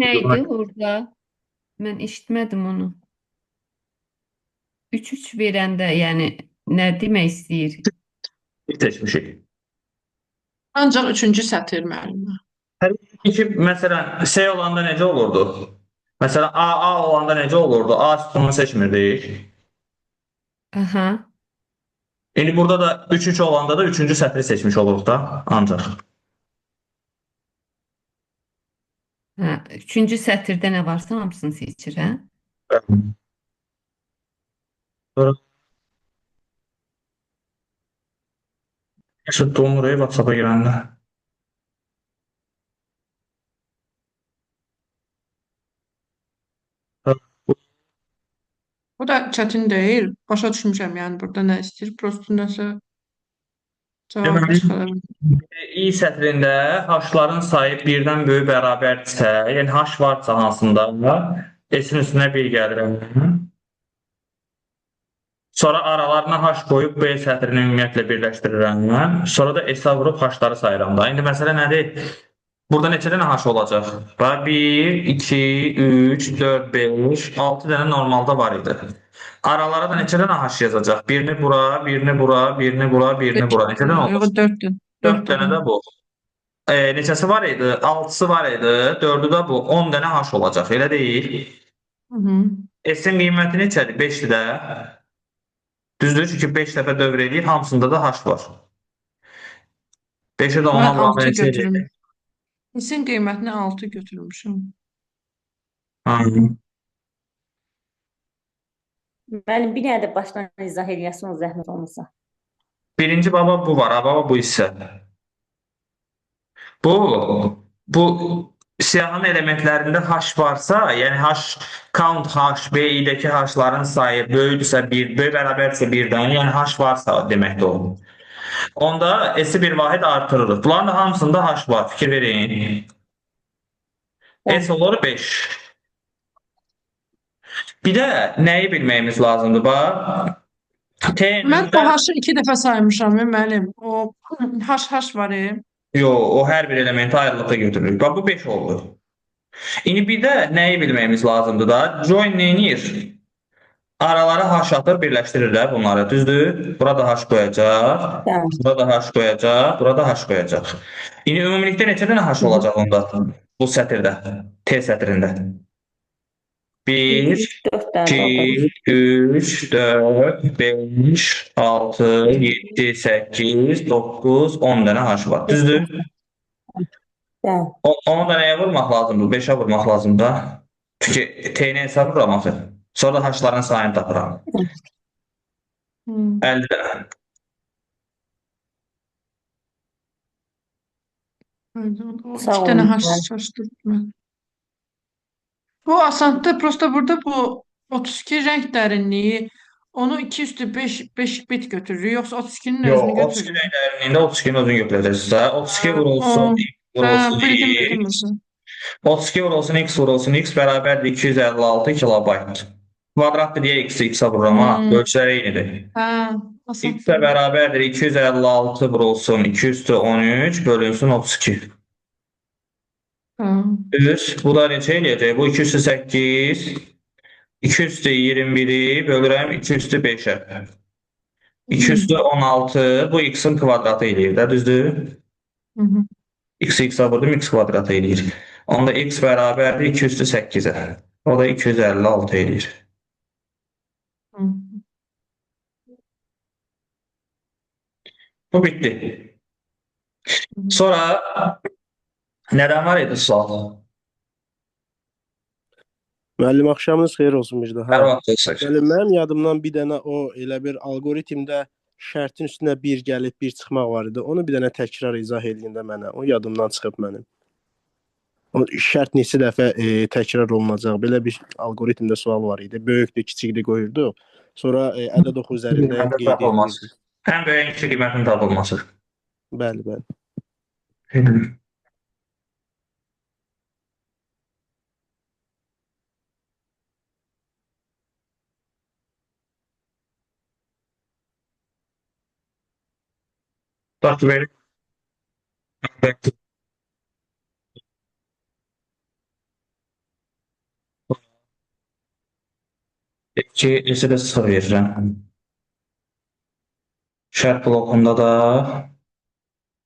neydi orada? Mən eşitmədim onu. 3-3 verəndə, yəni nə demək istəyir? seçmişik. Ancaq üçüncü sətir müəllimə. Hər iki, məsələn, şey olanda necə olurdu? Məsələn, AA olanda necə olurdu? A sütununu seçmirdik. Aha. İndi burada da 3-3 olanda da üçüncü sətri seçmiş oluruq da, ancaq. Hə, üçüncü sətirdə nə varsa hamısını seçir, hə? Sonra tutduğum orayı WhatsApp-a girəndə. Bu da çətin deyil. Başa düşmüşəm, yəni burada nə istəyir? Prosto nəsə cavabı Deməli, çıxara bilir. i sətrində h-ların sayı birdən böyük bərabərdirsə, yəni h varsa hansında, s-in üstünə 1 gəlirəm. Sonra aralarına h qoyub b sətrini ümumiyyətlə birləşdirirəm. Sonra da s-a vurub h-ları sayıram da. İndi məsələ nədir? Burada neçə dənə h olacaq? 1, 2, 3, 4, 5, 6 dənə normalda var idi. Aralara da neçə dənə h yazacaq? Birini bura, birini bura, birini bura, birini bura. Neçə dənə Yox, olacaq? 4-dür. 4 4 dənə dənə. də bu. Neçəsi var idi? 6-sı var idi. 4-ü də bu. 10 dənə h olacaq. Elə deyil. Hı -hı. S-in qiyməti neçədir? 5-dir də. Düzdür? Çünki 5 dəfə dövr eləyir. Hamısında da h var. 5-i də ona Mən 6 müamilə götürüm. eləyir. Hisin qiymətini 6 götürmüşəm. Müəllim, bir dənə də başdan izah eləyəsən, o zəhmət olmasa. Birinci baba bu var. Baba bu hissə. Bu siyahının elementlərində h varsa, yəni h count h, b-dəki h-ların sayı böyükdürsə 1, böyük bərabərdirsə 1-dən, yəni h varsa deməkdir o. Onda s-i bir vahid artırırıq. Bunların da hamısında h var. Fikir verin. S olur 5. Bir də nəyi bilməyimiz lazımdır? Bax, Mən o T-nin h-ı 2 dəfə saymışam, müəllim. O h var. yox, o hər bir elementi ayrılıqda götürürük. Bax, bu 5 oldu. İndi bir də nəyi bilməyimiz lazımdır da? Join neyinir? Aralara h atır, birləşdirir də bunları, düzdür? Burada h qoyacaq, Bəli. burada h qoyacaq, burada h qoyacaq. İndi ümumilikdə neçə dənə h olacaq onda bu sətirdə, T sətrində? 1, 4 dənə 2, qaldı. 3, 4, 5, 6, 7, 8, 9, 10 dənə h var. Düzdür? Bəli. Onu da nəyə vurmaq lazımdır? 5-ə vurmaq lazımdır da. Çünki T-ni hesab vururam axı. Sonra da h-ların sayını tapıram. 50 dənə. O Sağ 2 olun. dənə h çaşdırdım. Bu asandır. Prosto burada bu 32 rəng dərinliyi onu 2 üstü 5 bit götürür. Yoxsa 32-nin Yox, özünü 32 götürür. rənglərində 32-nin özünü götürəcəksiniz də. 32 vurulsun, O, x vurulsun bildim x. məsələn. 32 vurulsun x bərabərdir 256 kilobayt. Kvadratdır deyə x-ə vururam ha. Ölçüləri eynidir. Hə, X-ə asandır. bərabərdir 256 vurulsun 2 üstü 13 bölünsün 32. Hə. Düz. Bu da neçə eləyəcək? Bu 2 üstü 8, 2 üstü 21-i bölürəm 2 üstü 5-ə. 2 üstü 16, bu x-in kvadratı eləyir də, düzdür? Hı -hı. X-ə vurdum, x kvadratı eləyir. Onda x bərabərdir 2 üstü 8-ə. O da 256 eləyir. Hı. Bu bitdi. Sonra nədən var idi sual? Müəllim, axşamınız xeyir olsun bir daha. Hər vaxt olsun. Müəllim, mənim yadımdan bir dənə o elə bir algoritmdə şərtin üstünə 1 gəlib 1 çıxmaq var idi. Onu bir dənə təkrar izah eləyin də mənə. O yadımdan çıxıb mənim. O şərt neçə dəfə təkrar olunacaq. Belə bir algoritmdə sual var idi. Böyükdür, kiçikdir qoyurduq. Sonra ədəd oxu üzərində Qiymətə qeyd tapılması. edirdik. Ən böyük iki qiymətin tapılması. Bəli, bəli. Bax verin. ki, S-i də 0 verirəm. Şərt blokunda da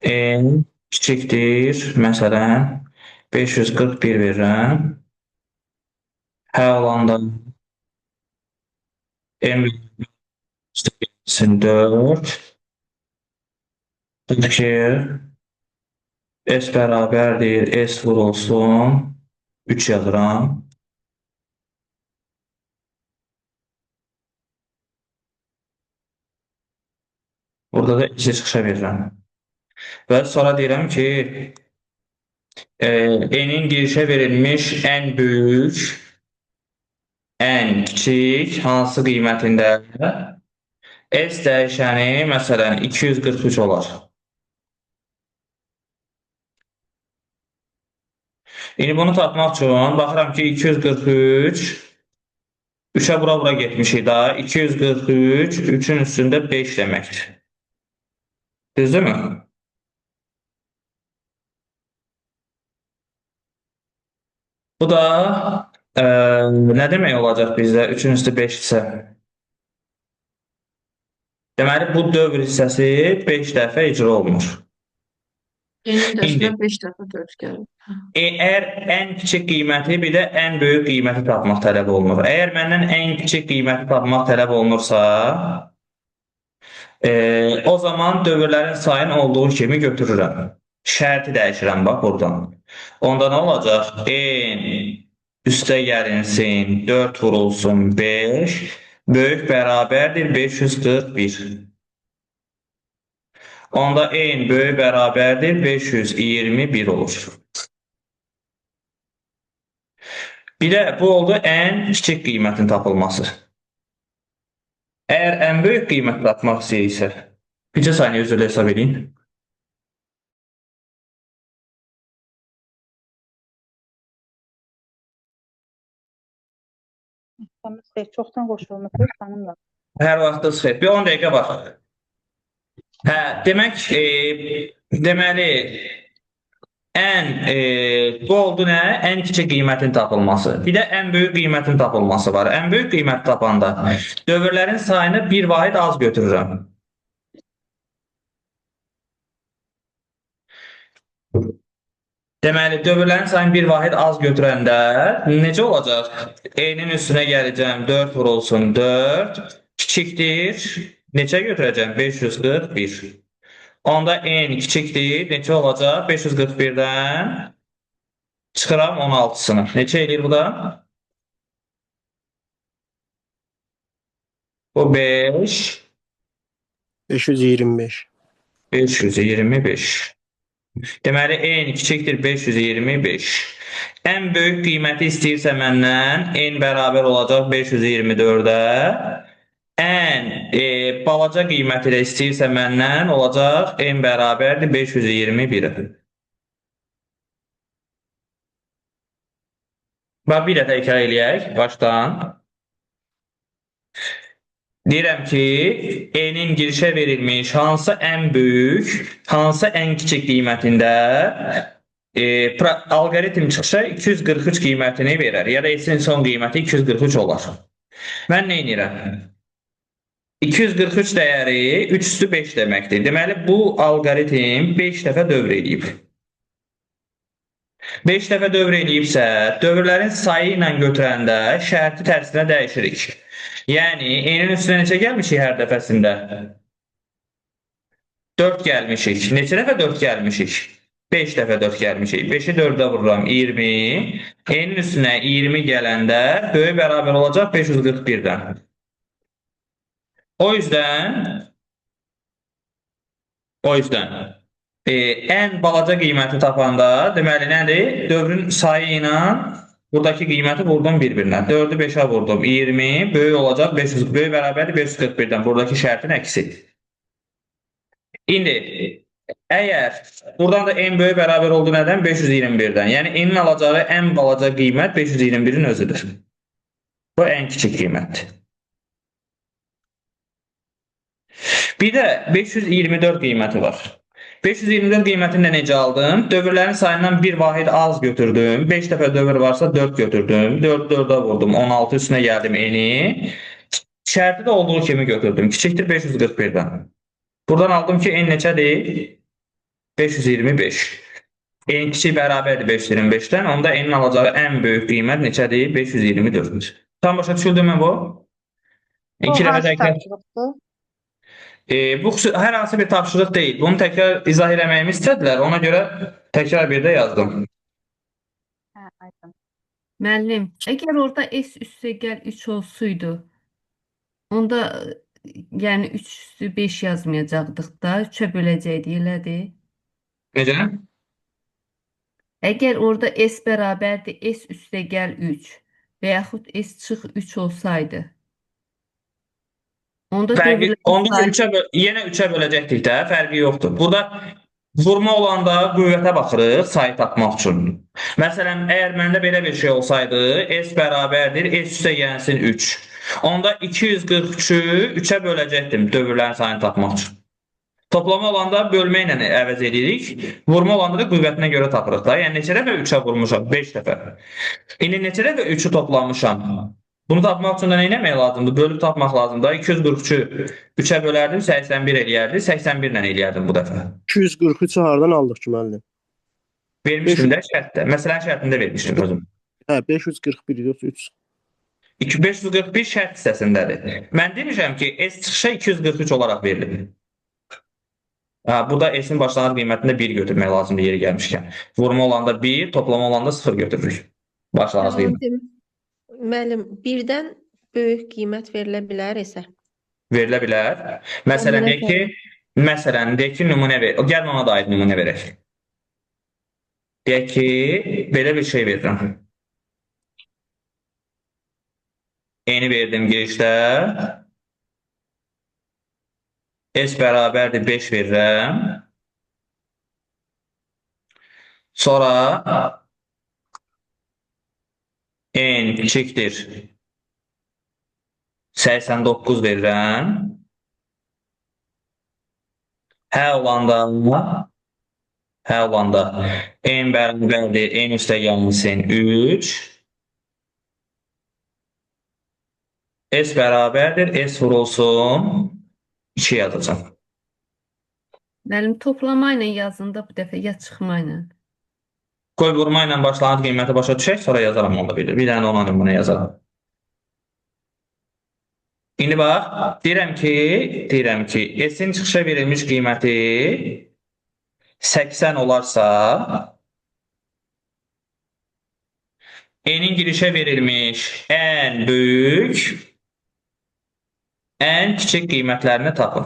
n kiçikdir, məsələn, 541 verirəm. Hə olanda n üstəgəlsin 4. Dedik ki, S bərabərdir, S vurulsun, 3 yazıram. Burada da S çıxışa verirəm. Və sonra deyirəm ki, n-in girişə verilmiş ən böyük, ən kiçik hansı qiymətində S dəyişəni, məsələn, 243 olar. İndi bunu tapmaq üçün baxıram ki, 243 3-ə bura getmişik da. 243 3-ün üstündə 5 deməkdir. Düzdürmü? Bu da nə demək olacaq bizdə 3-ün üstü 5 isə? Deməli, bu dövr hissəsi 5 dəfə icra olunur. N-in də İndi. üstünə 5 dəfə 4 gəlir. Əgər ən kiçik qiyməti, bir də ən böyük qiyməti tapmaq tələb olunur. Əgər məndən ən kiçik qiyməti tapmaq tələb olunursa, o zaman dövrlərin sayını olduğu kimi götürürəm. Şərti dəyişirəm, bax, buradan. Onda nə olacaq? N üstə gəlinsin, 4 vurulsun, 5, böyük bərabərdir 541. Onda n böyük bərabərdir 521 olur. Bir də bu oldu ən kiçik qiymətin tapılması. Əgər ən böyük qiymət tapmaq istəyirsə, bircə saniyə üzrlə hesab edin. Çoxdan qoşulmuşdur xanımla. Hər vaxtınız xeyir. Bir 10 dəqiqə bax. Hə, deməli, bu oldu nə? Ən kiçik qiymətin tapılması. Bir də ən böyük qiymətin tapılması var. Ən böyük qiymət tapanda dövrlərin sayını bir vahid az götürürəm. Deməli, dövrlərin sayını bir vahid az götürəndə necə olacaq? N-in üstünə gələcəm, 4 vurulsun, 4, kiçikdir, neçə götürəcəm? 541. Onda n kiçikdir, neçə olacaq? 541-dən çıxıram 16-sını. Neçə eləyir bu da? Bu 5. 525. 525. Deməli, n kiçikdir 525. Ən böyük qiyməti istəyirsə məndən n bərabər olacaq 524-ə. Ən balaca qiyməti də istəyirsə məndən olacaq n bərabərdir 521-ə. Bax, bir də təkrar eləyək başdan. Deyirəm ki, n-in girişə verilmiş hansı ən böyük, hansı ən kiçik qiymətində alqoritm çıxışa 243 qiymətini verər. Ya da S-in son qiyməti 243 olar. Mən nə edirəm? 243 dəyəri 3 üstü 5 deməkdir. Deməli, bu alqoritm 5 dəfə dövr edib. 5 dəfə dövr edibsə, dövrlərin sayı ilə götürəndə şərti tərsinə dəyişirik. Yəni, n-in üstünə neçə gəlmişik hər dəfəsində? 4 gəlmişik. Neçə dəfə 4 gəlmişik? 5 dəfə 4 gəlmişik. 5-i 4-ə vururam, 20. N-in üstünə 20 gələndə böyük bərabər olacaq 541-dən. O yüzden ən balaca qiyməti tapanda deməli nədir? Dövrün sayı ilə buradakı qiyməti vurdum bir-birinə. 4-ü 5-ə vurdum. 20 böyük olacaq 500, böyük bərabərdir 541-dən. Buradakı şərtin əksi. İndi əgər buradan da n böyük bərabər oldu nədən? 521-dən. Yəni n-in alacağı ən balaca qiymət 521-in özüdür. Bu ən kiçik qiymətdir. Bir də 524 qiyməti var. 524 qiymətini də necə aldım? Dövrlərin sayından bir vahid az götürdüm. 5 dəfə dövr varsa 4 götürdüm. 4 4-ə vurdum. 16 üstünə gəldim n-i. Şərti də olduğu kimi götürdüm. Kiçikdir 541-dən. Buradan aldım ki, n neçədir? 525. En kiçik bərabərdir 525-dən. Onda n-in alacağı ən böyük qiymət neçədir? 524-dür. Tam başa düşüldü mü bu? Bu İki dəfə hansı təkrar. tapşırıqdır? Bu hər hansı bir tapşırıq deyil. Bunu təkrar izah eləməyimi istədilər. Ona görə təkrar bir də yazdım. Hə, aydın. Müəllim, əgər orada S üstə gəl 3 olsaydı, onda yəni 3 üstü 5 yazmayacaqdıq da, 3-ə böləcəkdik, elədir? Necə? Əgər orada S bərabərdir, S üstə gəl 3 və yaxud S çıx 3 olsaydı, onda Fərqi, onda dövlətin yenə 3-ə böləcəkdik də, fərqi yoxdur. Burada vurma olanda qüvvətə baxırıq sayı tapmaq üçün. Məsələn, əgər məndə belə bir şey olsaydı, S bərabərdir, S üstə gəlsin 3. Onda 243-ü 3-ə böləcəkdim dövrlərin sayını tapmaq üçün. Toplama olanda bölmə ilə əvəz edirik, vurma olanda da qüvvətinə görə tapırıq da. Yəni neçə dəfə 3-ə vurmuşam? 5 dəfə. İndi neçə dəfə 3-ü toplamışam? Bunu tapmaq üçün də nə etmək lazımdır? Bölüb tapmaq lazımdır. 243-ü 3-ə bölərdim, 81 eləyərdi. 81 ilə eləyərdim bu dəfə. 243-ü hardan aldıq ki, müəllim? Vermişdim də şərtdə. Məsələn, şərtində vermişdim özüm. Hə, 541 yox 3. 541 şərt hissəsindədir. Mən demişəm ki, S çıxışa 243 olaraq verilib. Burada S-in başlanğıc qiymətində 1 götürmək lazımdır yeri gəlmişkən. Vurma olanda 1, toplama olanda 0 götürürük. Başlanğıc qiymət. Müəllim, birdən böyük qiymət verilə bilər isə. Verilə bilər. Məsələn, deyək ki, nümunə ver. Gəlin ona da aid nümunə verək. Deyək ki, belə bir şey verirəm. N-i verdim girişdə. S bərabərdir 5 verirəm. Sonra N kiçikdir 89 verirəm. Hə olanda N bərabərdir N üstə gəlsin 3. S bərabərdir S vurulsun 2 yazacağım. Müəllim, toplama ilə yazında bu dəfə ya çıxma ilə. Qoy vurma ilə başlanğıc qiyməti başa düşək, sonra yazaram onda bir dənə ona nümunə yazaram. İndi bax, deyirəm ki, S-in çıxışa verilmiş qiyməti 80 olarsa, N-in girişə verilmiş ən böyük, ən kiçik qiymətlərini tapın.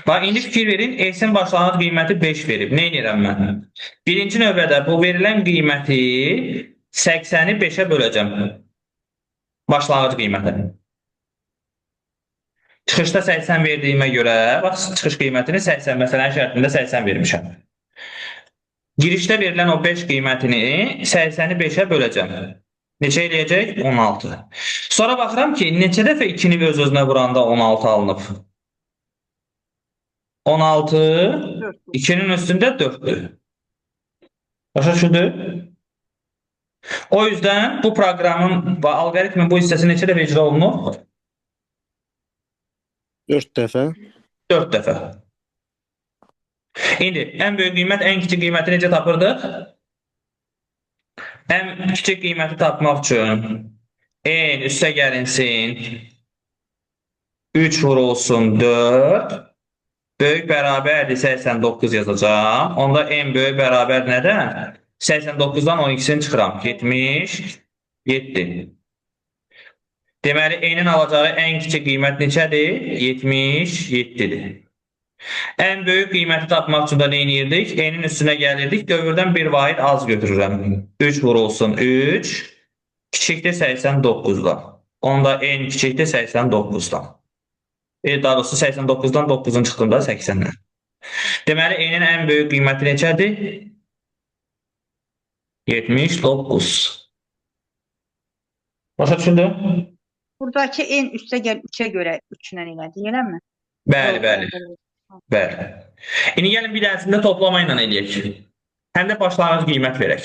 Bax, indi fikir verin, S-in başlanğıc qiyməti 5 verib. Nə edirəm mən? Birinci növbədə bu verilən qiyməti 80-i 5-ə böləcəm. Başlanğıc qiyməti. Çıxışda 80 verdiyimə görə, bax, çıxış qiymətini 80, məsələn, şərtində 80 vermişəm. Girişdə verilən o 5 qiymətini 80-i 5-ə böləcəm. Neçə eləyəcək? 16. Sonra baxıram ki, neçə dəfə 2-ni öz-özünə vuranda 16 alınıb? 16, 2-nin üstündə 4-dür. Başa düşüldü? O yüzden bu proqramın və alqoritmin bu hissəsi neçə dəfə icra olunur? 4 dəfə. 4 dəfə. İndi ən böyük qiymət, ən kiçik qiyməti necə tapırdıq? Ən kiçik qiyməti tapmaq üçün N üstə gəlinsin 3 vurulsun 4 böyük bərabərdir 89 yazacağım. Onda N böyük bərabər nədən? 89-dan 12-sini çıxıram. 77. Deməli, N-in alacağı ən kiçik qiymət neçədir? 77-dir. Ən böyük qiyməti tapmaq üçün də nə edirdik? N-in üstünə gəlirdik. Dövrdən bir vahid az götürürəm. 3 vurulsun 3. Kiçikdir 89-dan. Onda N kiçikdir 89-dan. Daha doğrusu 89-dan 9-un çıxdığında 80-dən. Deməli, N-in ən böyük qiyməti neçədir? 79. Başa düşüldü? Buradakı en üstə gəl 3-ə görə 3-lə elədik, eləmi? Bəli, bəli. Bəli. İndi gəlin bir dənəsində toplama ilə eləyək. Həm də başlanğıc qiymət verək.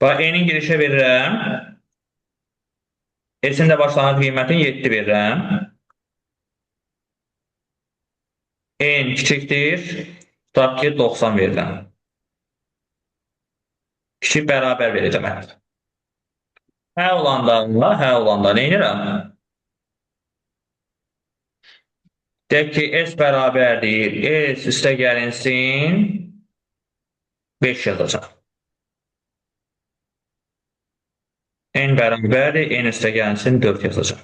Bax, N-in girişə verirəm. S-in də başlanğıc qiymətini 7 verirəm. N kiçikdir. Tutaq ki, 90 verirəm. Kiçik bərabər verəcəm. Hə olanda nə edirəm? Deyək ki, S bərabərdir. S üstə gəlinsin 5 yazacaq. N bərabərdir. N üstə gəlinsin 4 yazacaq.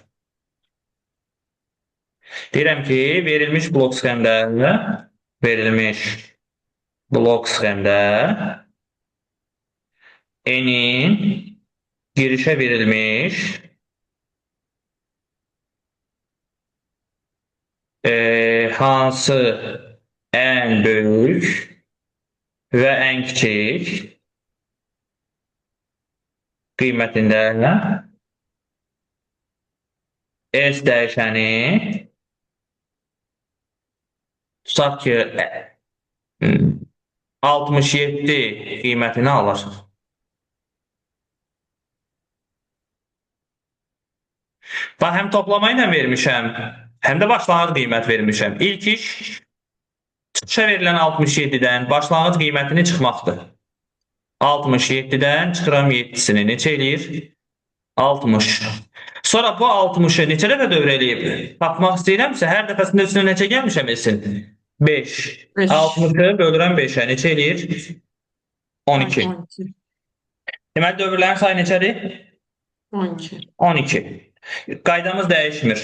Deyirəm ki, verilmiş blok sxemdə N-in girişə verilmiş hansı ən böyük və ən kiçik qiymətində S dəyişəni tutaq ki 67 qiymətini alır. Bax, həm toplama ilə vermişəm, həm də başlanğıc qiymət vermişəm. İlk iş çıxışa verilən 67-dən başlanğıc qiymətini çıxmaqdır. 67-dən çıxıram 7-sini. Neçə eləyir? 60. Sonra bu 60-ı neçə dəfə dövr eləyib? Tapmaq istəyirəmsə, hər dəfəsində üstünə neçə gəlmişəm esin? 5. 60-ı bölürəm 5-ə. Neçə eləyir? 12. Deməli, dövrlərin sayı neçədir? 12. Qaydamız dəyişmir.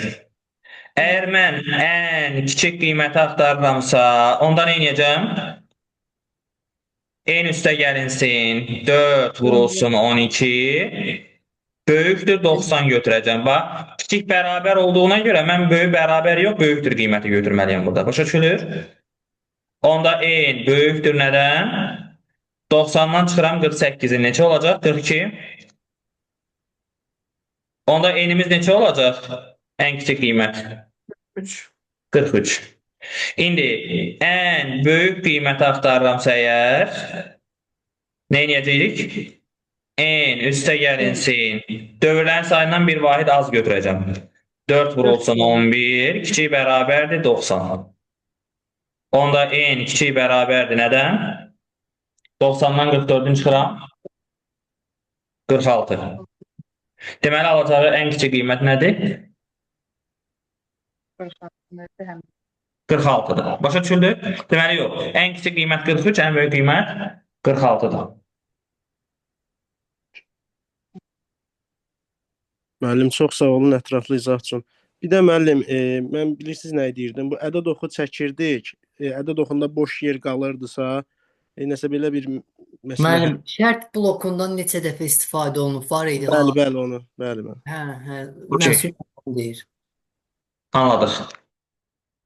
Əgər mən ən kiçik qiyməti axtarıramsa, onda nə edəcəm? N üstə gəlinsin 4 vurulsun 12 böyükdür 90 götürəcəm. Bax, kiçik bərabər olduğuna görə mən böyük bərabər yox, böyükdür qiyməti götürməliyəm burada. Başa düşülür? Onda N böyükdür nədən? 90-dan çıxıram 48-in neçə olacaq? 42. Onda N-imiz neçə olacaq? Ən kiçik qiymət? 43. İndi ən böyük qiyməti axtarıramsa əgər nə edəcəyik? N üstə gəlinsin. Dövrlərin sayından bir vahid az götürəcəm. 4 vurulsun 11, kiçik bərabərdir 90. Onda N kiçik bərabərdir nədən? 90-dan 44-ün çıxıram. 46. Deməli, alacağı ən kiçik qiymət nədir? 46-dır. Başa düşüldü? Deməli, yox. Ən kiçik qiymət 43, ən böyük qiymət 46-dır. Müəllim, çox sağ olun ətraflı izah üçün. Bir də müəllim, mən bilirsiniz nə deyirdim? Bu ədəd oxu çəkirdik. Ədəd oxunda boş yer qalırdısa, nəsə belə bir məsələ. Müəllim, şərt blokundan neçə dəfə istifadə olunub var idi. Bəli, onu. Bəli. Məhsul deyir. Anladıq.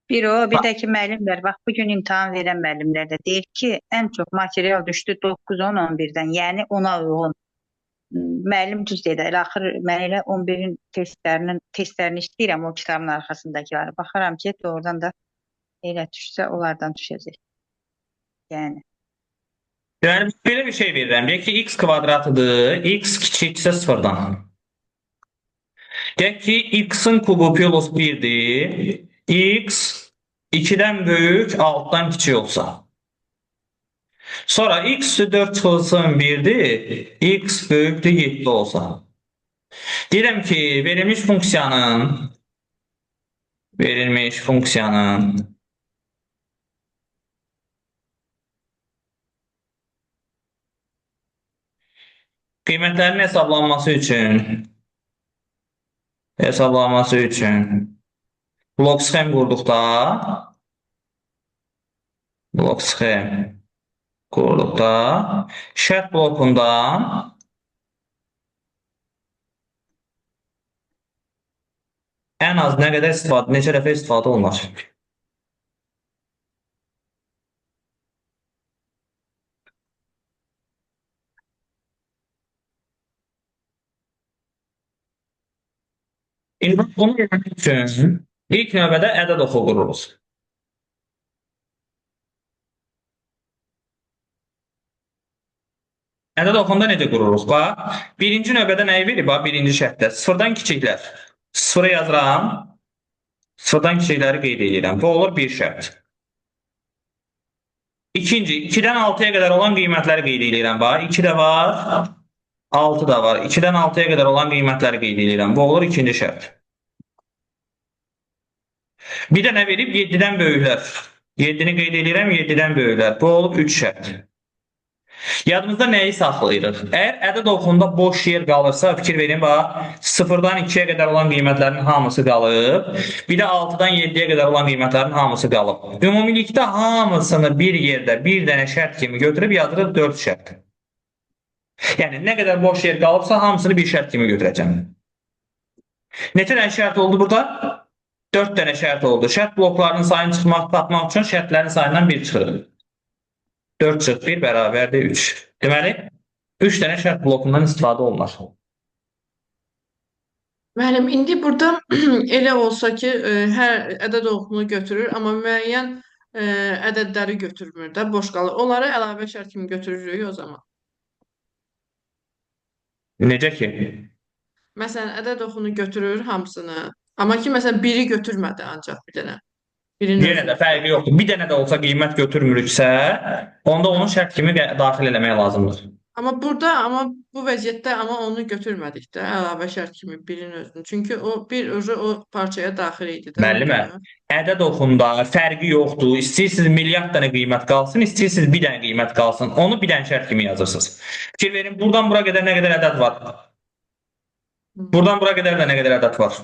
Bir də ki, müəllimlər, bax, bugün imtahan verən müəllimlər də deyir ki, ən çox material düşdü 9, 10, 11-dən, yəni ona uyğun. Müəllim düz deyir, axır mən elə 11-in testlərini işləyirəm, o kitabın arxasındakiləri. Baxaram ki, doğrudan da elə düşsə, onlardan düşəcək. Yəni. Deməli, belə bir şey verirəm. Deyək ki, x kvadratıdır, x kiçiksə 0-dan. Deyək ki, x-in kubu plus 1-dir, x 2-dən böyük, 6-dan kiçik olsa. Sonra x üstü 4 çıxılsın 1-dir, x böyükdür 7 olsa. Deyirəm ki, verilmiş funksiyanın qiymətlərin hesablanması üçün blok sxem qurduqda şərt blokundan ən az nə qədər neçə dəfə istifadə olunur? İndi bunu etmək üçün ilk növbədə ədəd oxu qururuq. Ədəd oxunda necə qururuq? Bax, birinci növbədə nəyi verir? Bax, birinci şərtdə sıfırdan kiçiklər. Sıfıra yazıram. Sıfırdan kiçikləri qeyd edirəm. Bu olur bir şərt. İkinci, 2-dən 6-ya qədər olan qiymətləri qeyd edirəm. Bax, 2 də var, 6 da var. 2-dən 6-ya qədər olan qiymətləri qeyd edirəm. Bu olur ikinci şərt. Bir də nə verib? 7-dən böyüklər. 7-ni qeyd edirəm, 7-dən böyüklər. Bu olub 3 şərt. Yadımızda nəyi saxlayırıq? Əgər ədəd oxunda boş yer qalırsa, fikir verin, bax, 0-dan 2-yə qədər olan qiymətlərin hamısı qalıb, bir də 6-dan 7-yə qədər olan qiymətlərin hamısı qalıb. Ümumilikdə hamısını bir yerdə bir dənə şərt kimi götürüb yazırıq 4 şərt. Yəni, nə qədər boş yer qalıbsa, hamısını bir şərt kimi götürəcəm. Neçə dənə şərt oldu burada? 4 dənə şərt oldu. Şərt bloklarının sayını tapmaq üçün şərtlərin sayından 1 çıxırıq. 4 çıx 1 bərabərdir 3. Deməli, 3 dənə şərt blokundan istifadə olunur. Müəllim, indi burada elə olsa ki, hər ədəd oxunu götürür, amma müəyyən ədədləri götürmür də, boş qalır. Onları əlavə şərt kimi götürürük o zaman. Necə ki? Məsələn, ədəd oxunu götürür hamısını, amma ki, məsələn, biri götürmədi ancaq bir dənə. Yenə də fərqi yoxdur. Bir dənə də olsa qiymət götürmürüksə, onda onu şərt kimi daxil eləmək lazımdır. Amma bu vəziyyətdə onu götürmədik də, əlavə şərt kimi birin özünü. Çünki o parçaya daxil idi də. Müəllimə, ədəd oxunda fərqi yoxdur. İstəyirsiniz milyard dənə qiymət qalsın, istəyirsiniz bir dənə qiymət qalsın. Onu bir dənə şərt kimi yazırsınız. Fikir verin, buradan bura qədər nə qədər ədəd var? Buradan bura qədər də nə qədər ədəd var?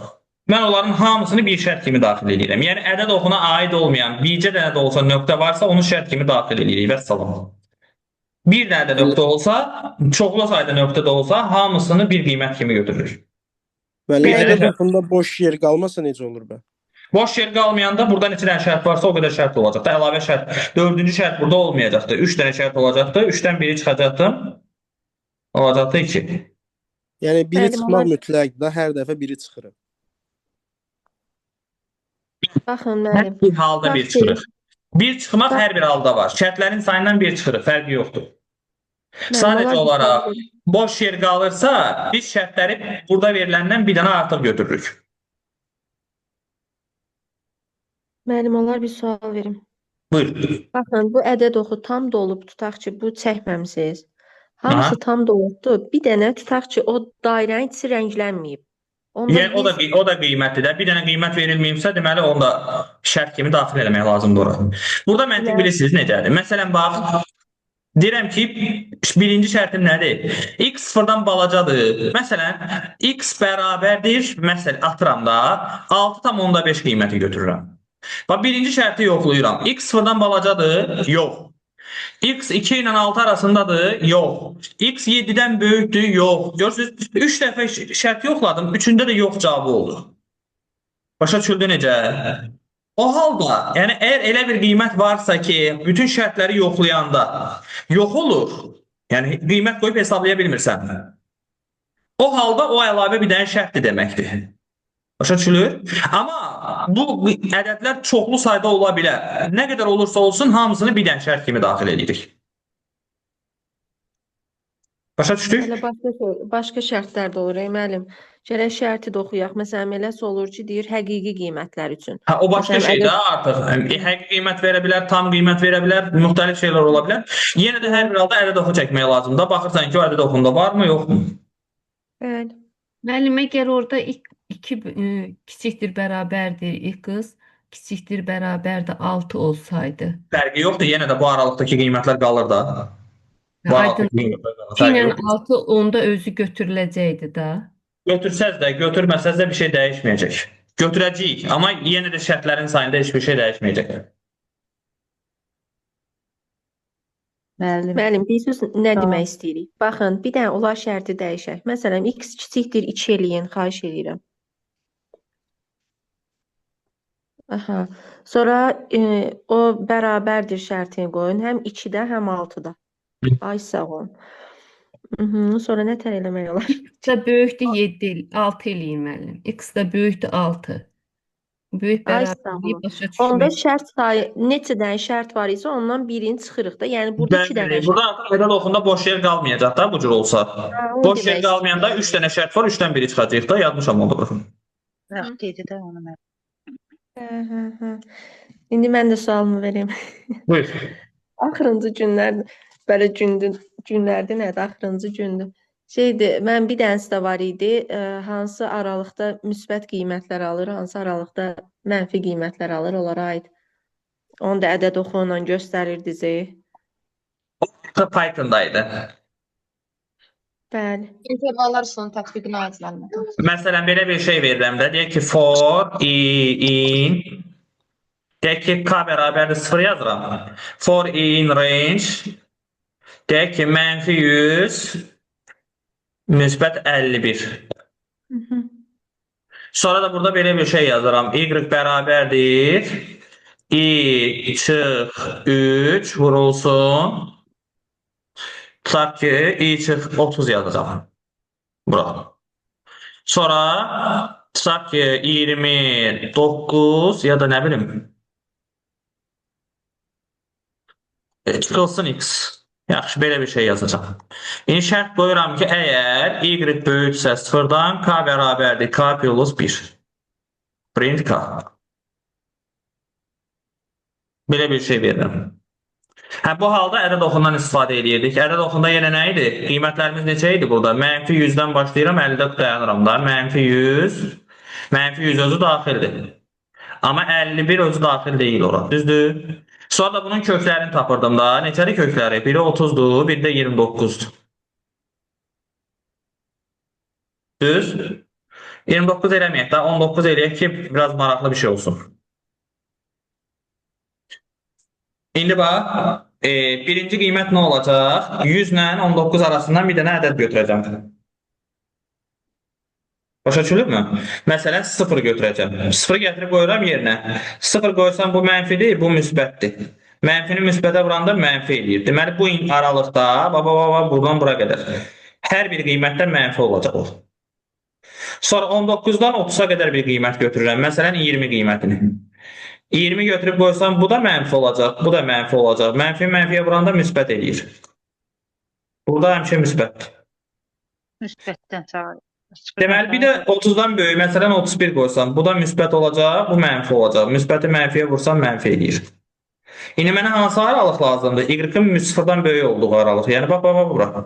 Mən onların hamısını bir şərt kimi daxil edirəm. Yəni, ədəd oxuna aid olmayan bircə dənə də olsa nöqtə varsa, onu şərt kimi daxil edirik. Vəssalam. Bir dənə də nöqtə olsa, çoxlu sayda nöqtə də olsa, hamısını bir qiymət kimi götürürük. Müəllim, ədəd oxunda boş yer qalmasa necə olur bə? Boş yer qalmayanda burada neçə dənə şərt varsa, o qədər şərt olacaqdır. Əlavə şərt. 4-cü şərt burada olmayacaqdır. 3 dənə şərt olacaqdır. 3-dən biri çıxacaqdır. Olacaqdır 2. Yəni, biri çıxmaq mütləq də, hər dəfə biri çıxır. Baxın müəllim. Hər bir halda bir çıxırıq. Bir çıxmaq hər bir halda var. Şərtlərin sayından bir çıxırıq. Fərqi yoxdur. Sadəcə olaraq boş yer qalırsa, biz şərtləri burada veriləndən bir dənə artıq götürürük. Müəllim, olar bir sual verim. Buyur. Baxın, bu ədəd oxu tam dolub, tutaq ki, bu çəkməmisiniz. Hamısı tam dolubdur. Bir dənə tutaq ki, o dairənin içi rənglənməyib. Yəni, o da qiymətlidir. Bir dənə qiymət verilməyibsə, deməli, onu da şərt kimi daxil eləmək lazımdır ora. Burada məntiq bilirsiniz necədir? Məsələn, bax, deyirəm ki, birinci şərtim nədir? X sıfırdan balacadır. Məsələn, X bərabərdir, məsələn, atıram da, 6,5 qiyməti götürürəm. Bax, birinci şərti yoxlayıram. X sıfırdan balacadır? Yox. X 2 ilə 6 arasındadır? Yox. X 7-dən böyükdür? Yox. Görürsünüz, 3 dəfə şərt yoxladım, 3-ündə də yox cavabı oldu. Başa düşüldü necə? O halda, yəni əgər elə bir qiymət varsa ki, bütün şərtləri yoxlayanda yox olur, yəni qiymət qoyub hesablaya bilmirsən. O halda o əlavə bir dənə şərtdir deməkdir. Başa düşülür? Amma bu ədədlər çoxlu sayda ola bilər. Nə qədər olursa olsun, hamısını bir dənə şərt kimi daxil edirik. Başa düşdük? Başqa şərtlər də olur, müəllim. Gərək şərti də oxuyaq. Məsələn, eləsə olur ki, deyir həqiqi qiymətlər üçün. O başqa şey də artıq. Həqiqi qiymət verə bilər, tam qiymət verə bilər, müxtəlif şeylər ola bilər. Yenə də hər bir halda ədəd oxu çəkmək lazımdır. Baxırsan ki, o ədəd oxunda varmı, yoxmu? Bəli. Müəllim, əgər orada 2 kiçikdir bərabərdir x, kiçikdir bərabərdir 6 olsaydı. Fərqi yoxdur, yenə də bu aralıqdakı qiymətlər qalır da. Bu aralıqdakı qiymətlər qalır. 2 ilə 6 onda özü götürüləcəkdi də. Götürsəz də, götürməsəz də bir şey dəyişməyəcək. Götürəcəyik, amma yenə də şərtlərin sayında heç bir şey dəyişməyəcək. Müəllim, bilirsiniz nə demək istəyirik? Baxın, bir dənə olar şərti dəyişək. Məsələn, x kiçikdir 2 eləyin, xahiş edirəm. Aha. Sonra o bərabərdir şərtini qoyun. Həm 2-də, həm 6-da. Ay sağ olun. Sonra nə tər eləmək olar? X da böyükdür 7, 6 eləyin müəllim. X da böyükdür 6. Böyük Ay sağ bərabərliyi olun. başa Onda düşmək. şərt sayı neçə dənə şərt var isə ondan birini çıxırıq da. Yəni burada 2 dənə Bəli, şərt. burada artıq medal oxunda boş yer qalmayacaq da bu cür olsa. Ha, onu Boş yer demək qalmayanda istəyirəm. 3 dənə şərt var, 3-dən biri çıxacaq da, yazmışam onu bura. Yox, dedi də onu mən. Hə. İndi mən də sualımı verim. Buyur. Axırıncı günlər belə günlərdə nədir? Axırıncı gündür. Şeydir, mən bir dənəsi də var idi. Hansı aralıqda müsbət qiymətlər alır, hansı aralıqda mənfi qiymətlər alır, onlara aid. Onu da ədəd oxunla göstərirdiniz. Python'daydı. Bəli. İntervallar sonu tətbiqinə aidlənmə. Məsələn, belə bir şey verirəm də. Deyək ki, for in deyək ki, k bərabərdir 0 yazıram. For in range deyək ki, -100 müsbət 51. Sonra da burada belə bir şey yazıram. Y bərabərdir i çıx 3 vurulsun. Tutaq ki, i çıx 30 yazacağım. Bura. Sonra tutaq ki 29 ya da nə bilim çıxılsın x. Yaxşı, belə bir şey yazacağım. İndi şərt qoyuram ki, əgər y böyüksə 0-dan k bərabərdir k plus 1. Print k. Belə bir şey verirəm. Bu halda ədəd oxundan istifadə edirdik. Ədəd oxunda yenə nə idi? Qiymətlərimiz neçə idi burada? -100-dən başlayıram, 50-də dayanıram da. -100, -100 özü daxildir. Amma 51 özü daxil deyil ora. Düzdür? Sonra da bunun köklərini tapırdım da. Neçədir kökləri? Biri 30-dur, biri də 29-dur. Düz? 29 eləməyək də, 19 eləyək ki, biraz maraqlı bir şey olsun. İndi bax, birinci qiymət nə olacaq? 100 ilə 19 arasından bir dənə ədəd götürəcəm. Başa düşülübmü? Məsələn, 0 götürəcəm. 0 gətirib qoyuram yerinə. 0 qoysam bu mənfidir, bu müsbətdir. Mənfini müsbətə vuranda mənfi eləyir. Deməli, bu aralıqda, buradan bura qədər. Hər bir qiymətdən mənfi olacaq o. Sonra 19-dan 30-a qədər bir qiymət götürürəm. Məsələn, 20 qiymətini. 20 götürüb qoysam, bu da mənfi olacaq, bu da mənfi olacaq. Mənfiyə vuranda müsbət eləyir. Burada həmişə müsbətdir. Müsbətdən çağır. Deməli, bir də 30-dan böyük, məsələn 31 qoysam, bu da müsbət olacaq, bu mənfi olacaq. Müsbəti mənfiyə vursam mənfi eləyir. İndi mənə hansı aralıq lazımdır? Y-in 0-dan böyük olduğu aralıq. Yəni, bax, bura.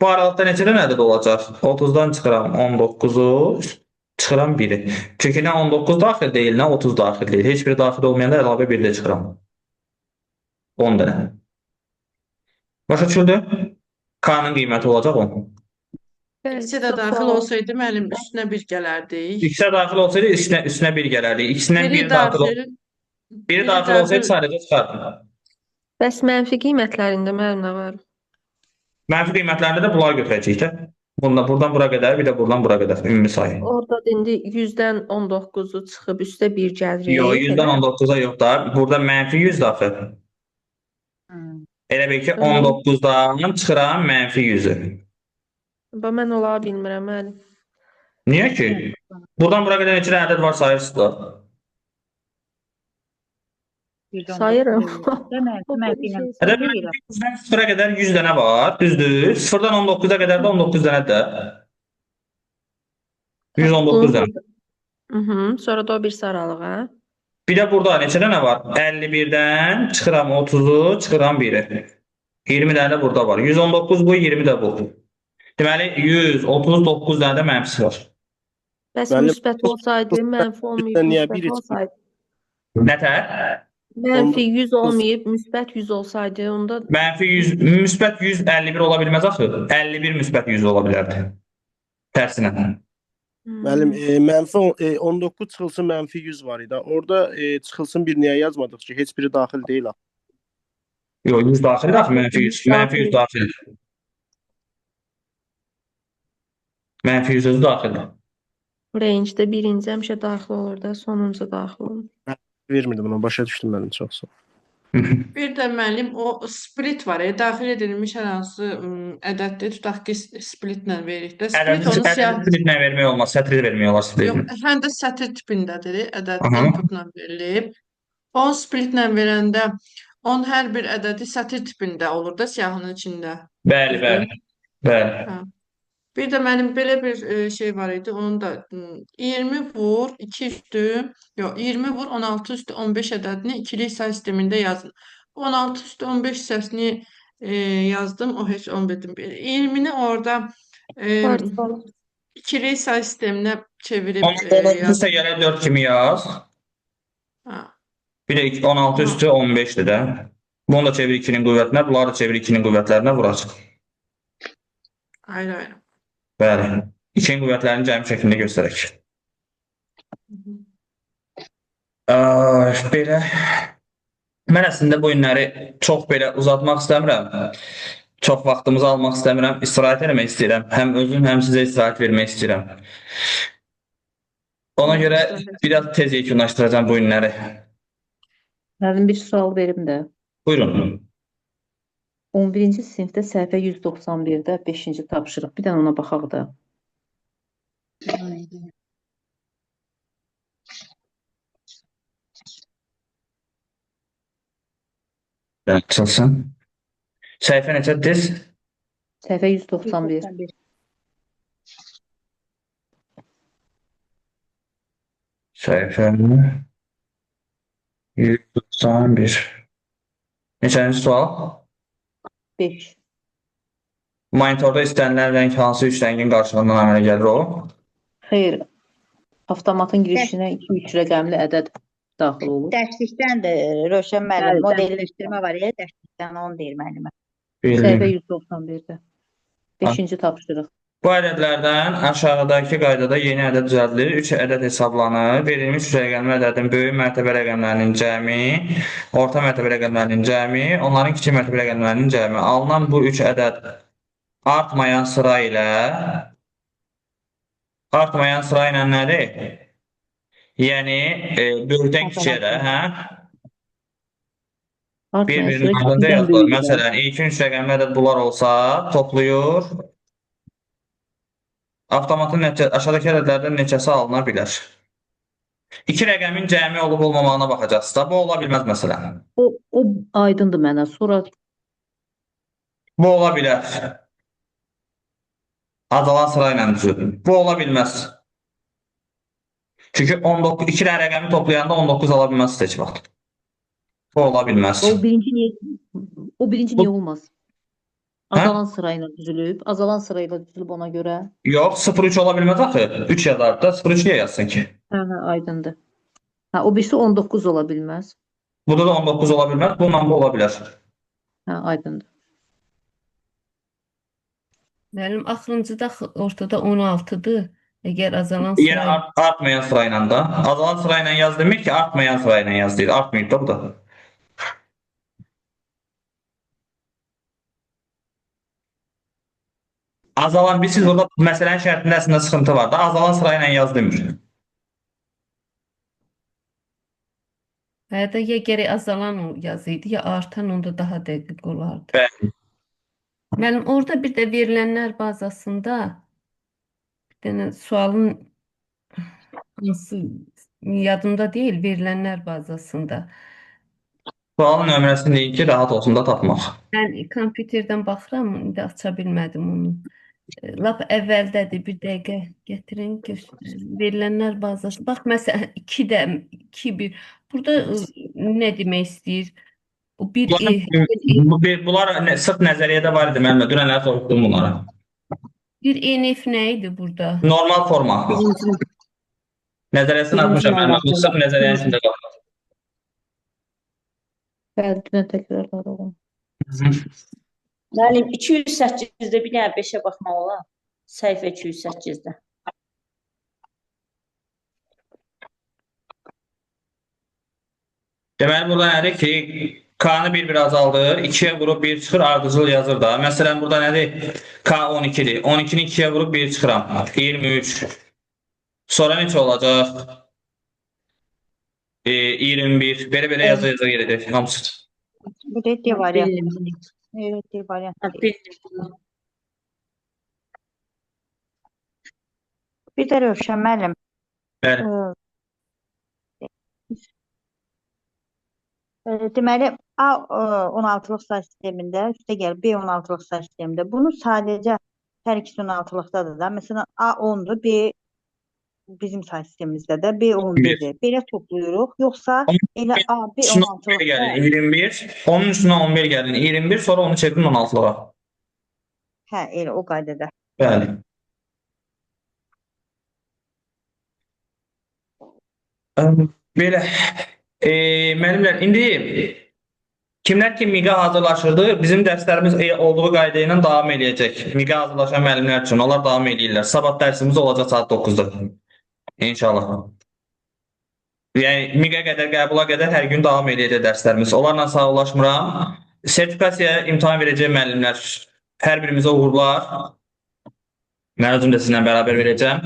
Bu aralıqda neçə dənə ədəd olacaq? 30-dan çıxıram 19-u, çıxıram 1-i. Çünki nə 19 daxil deyil, nə 30 daxil deyil. Heç biri daxil olmayanda əlavə 1 də çıxıram. 10 dənə. Başa düşüldü? K-nın qiyməti olacaq 10. İkisi də daxil olsaydı müəllim üstünə 1 gələrdi. İkisi daxil olsaydı üstünə 1 gələrdi. İkisindən biri daxil olsaydı sadəcə çıxardı. Bəs mənfi qiymətlərində müəllim nə var? Mənfi qiymətlərində də bunları götürəcəyik də. Buradan bura qədər, bir də buradan bura qədər ümumi sayı. Orada indi 100-dən 19-u çıxıb üstə 1 gəlir. Yox, 100-dən 19-a yox da. Burada -100 daxil. Elə bil ki, 19-dan çıxıram -100-ü. Mən ola bilmirəm, müəllim. Niyə ki? Buradan bura qədər neçə ədəd var sayırsınızlar? Sayırım. Ədəd 100-dən 0-a qədər 100 dənə var, düzdür? 0-dan 19-a qədər də 19 dənə də. 119 dənə. Sonra da o bir aralığa. Bir də burada neçə dənə var? 51-dən çıxıram 30-u, çıxıram 1-i. 20 dənə də burada var. 119 bu, 20 də bu. Deməli, 139 dənə də mənfisi var. Bəs müsbət olsaydı, mənfi olmayıb, müsbət olsaydı. Nətər? Mənfi 100 olmayıb, müsbət 100 olsaydı, onda... Mənfi 100, müsbət 100, 51 ola bilməz axı. 51 müsbət 100 ola bilərdi. Tərsinə. Müəllim, mənfi 19 çıxılsın mənfi 100 var idi. Orada çıxılsın bir niyə yazmadıq ki, heç biri daxil deyil. Yox, 100 daxildir axı, mənfi 100. Mənfi 100 daxildir. Mənfi 100 özü daxildir. Range-də birinci həmişə daxil olur da, sonuncu daxil olur. Vermirdim onu, başa düşdüm mənim çox sağ. Bir də müəllim o split var, daxil edilmiş hər hansı ədəddir. Tutaq ki, splitlə veririk də. Split onu siyah... Ədədi splitlə vermək olmaz, sətri vermək olar Yox, splitlə. həm də sətr tipindədir, ədəd Aha. inputla verilib. Onu splitlə verəndə onun hər bir ədədi sətr tipində olur da siyahının içində. Bəli, bəli. Bəli. Hə. Bir də mənim belə bir şey var idi. Onun da 20 vur 2 üstü, yox 20 vur 16 üstü 15 ədədini ikilik say sistemində yazın. 16 üstü 15 hissəsini yazdım. O heç olmadı. 20'ni orada Parçalı. ikilik say sisteminə çevirib 16 üstə yazdım. gələ 4 kimi yaz. Ha. Bir də 16 üstü 15'dir də. Bunu da çevir 2'nin qüvvətinə, bunları da çevir 2'nin qüvvətlərinə vuracaq. Ayrı ayrı. Bəli. 2'nin qüvvətlərini cəmi şəklində göstərək. Belə. Mən əslində bu günləri çox belə uzatmaq istəmirəm. Çox vaxtımızı almaq istəmirəm. İstirahət eləmək istəyirəm. Həm özüm, həm sizə istirahət vermək istəyirəm. Ona görə biraz tez yekunlaşdıracağım bu günləri. Müəllim bir sual verim də. Buyurun. 11-ci sinifdə səhifə 191-də 5-ci tapşırıq. Bir dənə ona baxaq da. Açılsın. Səhifə necədir? Səhifə 191. Səhifə 191. Neçənci sual? 5. Monitorda istənilən rəng hansı üç rəngin qarşılığından əmələ gəlir o? Xeyr. Avtomatın girişinə 2-3 rəqəmli ədəd daxil olur. Dərslikdən də Rövşən müəllim Bəli, modelləşdirmə var ya, dərslikdən onu deyir müəllimə. Səhifə 191-də. 5-ci tapşırıq. Bu ədədlərdən aşağıdakı qaydada yeni ədəd düzəldilir. 3 ədəd hesablanır. Verilmiş rəqəmli ədədin böyük mərtəbə rəqəmlərinin cəmi, orta mərtəbə rəqəmlərinin cəmi, onların kiçik mərtəbə rəqəmlərinin cəmi. Alınan bu 3 ədəd artmayan sıra ilə nədir? Yəni, böyükdən kiçiyə də, hə? Bir-birinin ardınca yazılır. Məsələn, ilkin 3 rəqəmli ədəd bunlar olsa, toplayır. Avtomatın aşağıdakı ədədlərdən neçəsi alına bilər? 2 rəqəmin cəmi olub olmamağına baxacaqsınız da. Bu ola bilməz məsələn. O aydındır mənə. Sonra Bu ola bilər. Azalan sıra ilə düzülür. Bu ola bilməz. Çünki 2 rəqəmi toplayanda 19 ala bilməz heç vaxt. Bu ola bilməz. o birinci niyə olmaz? Azalan sırayla düzülüb. Azalan sırayla düzülüb ona görə. Yox, 0-3 ola bilməz axı. 3 yazar da 0-3 niyə yazsın ki? Hə, aydındır. Hə, o birisi 19 ola bilməz. Burada da 19 ola bilməz. Bununla bu ola bilər. Hə, aydındır. Müəllim, axırıncıda ortada 16'dır. Əgər azalan Yəni sıra... artmayan sıra ilə də. Azalan sıra ilə yaz demək ki, artmayan sıra ilə yaz deyil. Artmayıb da bu da. Azalan, siz burada məsələnin şərtində əslində sıxıntı var da. Azalan sıra ilə yaz demir. Hətta ya gərək azalan yazıydı, ya artan onda daha dəqiq olardı. Bəli. Müəllim, orada bir də verilənlər bazasında bir dənə sualın hansı yadımda deyil, verilənlər bazasında. Sualın nömrəsini deyin ki, rahat olsun da tapmaq. Mən kompüterdən baxıram, indi aça bilmədim onu. Lap əvvəldədir, bir dəqiqə gətirin, verilənlər bazası. Bax, məsələn, 2-1. Burada nə demək istəyir? O Bunlar sırf nəzəriyyədə var idi, mən dünənlər soruşdum bunlara. bir ENF nə idi burada? Normal forma. Nəzəriyyəsini atmışam mən, bu sırf nəzəriyyənin içində qalır. Bəli, dünən təkrarladım. Müəllim, 208-də bir dənə 5-ə baxmaq olar. Səhifə 208-də. Deməli, burada nədir ki, K-nı bir azaldır, 2-yə vurub 1 çıxır, ardıcıl yazır da. Məsələn, burada nədir? K 12-dir. 12-ni 2-yə vurub 1 çıxıram. 23. Sonra neçə olacaq? 21. Belə yaza gedəcək hamısı. Bu da D variant. Bildim. Evet, D variant Ha, değil. bildim. Bir də Rövşən müəllim, Bəli. deməli A 16-lıq say sistemində, üstə gəl B 16-lıq say sistemində. Bunu sadəcə hər ikisi 16-lıqdadır da. Məsələn A 10-dur, B bizim say sistemimizdə də B 11-dir. Belə toplayırıq, yoxsa elə A, B Üstüne 11 16-lıqda gəlin 21. Onun üstüne 11 gəlin 21. Sonra onu çevirin 16'lığa. hə, elə o qaydada. Bəli. Belə. Müəllimlər, indi kimlər ki MİQə hazırlaşırdı, bizim dərslərimiz olduğu qayda ilə davam eləyəcək. MİQə hazırlaşan müəllimlər üçün onlar davam eləyirlər. Sabah dərsimiz olacaq saat 9-da. İnşallah. Yəni MİQə qədər, qəbula qədər hər gün davam eləyəcək dərslərimiz. Onlarla sağollaşmıram. Sertifikasiya imtahan verəcək müəllimlər. Hər birimizə uğurlar. Mən özüm də sizinlə bərabər verəcəm.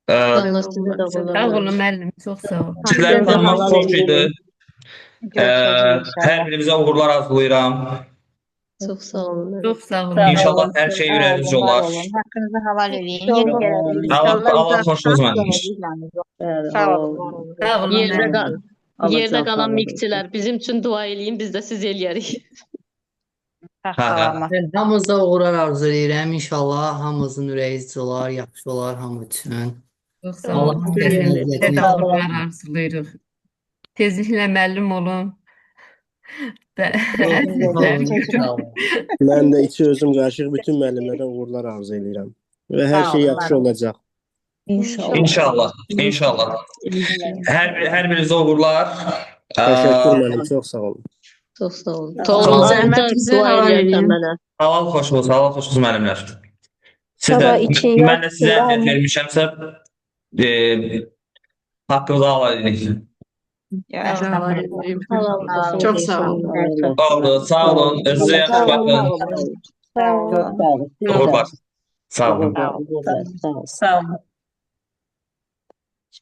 Allah sizə də Sağ uğurlar olun versin. müəllim, çox sağ olun. Sizləri Sizə də tanımaq halal xoş idi. eləyim. Görüşəcəyik inşallah. Hər birimizə uğurlar arzulayıram. Çox sağ olun. Çox sağ olun. İnşallah hər şey Sağ ürəyinizcə olun, var olar. olun. Haqqınızı halal eləyin. Yeri gələrik. Allah xoşunuz mənim. Bəli, Sağ halal olun, var olsun. olun. Sağ olun Yerdə müəllim. qal Allah Yerdə can qalan sağlığı miqçilər bizim üçün dua eləyin, biz də siz eləyərik. Sağ Ha, ha. salamat. Hamınıza uğurlar arzu edirəm. İnşallah hamımızın ürəyi olar, yaxşı olar hamı üçün. Çox sağ Allah olun. təsəvvür Sizə etsin. də uğurlar arzulayırıq. Tezliklə müəllim olun. Və Sağ olun. Mən də içi özüm qarışıq bütün müəllimlərə uğurlar arzu edirəm. Və hər Sağ şey olun, yaxşı var olun. olacaq. İnşallah. İnşallah. İnşallah. Hər birinizə uğurlar. Təşəkkür müəllim, çox sağ olun. Çox sağ olun. Toğrul Allah zəhmətinizi dua halal eləyərsən eləyin. mənə. Halal xoşunuz müəllimlər. Siz də, Sabah için mən də sizə yoxdur, əziyyət vermişəmsə, haqqınızı halal edin. Ya, Sağ estağfurullah. olun. Halal olsun. Çok sağ olun. Sağ olun. Özünüzə yaxşı baxın. Sağ olun. Uğurlar. Sağ olun. Sağ olun. Sağ olun.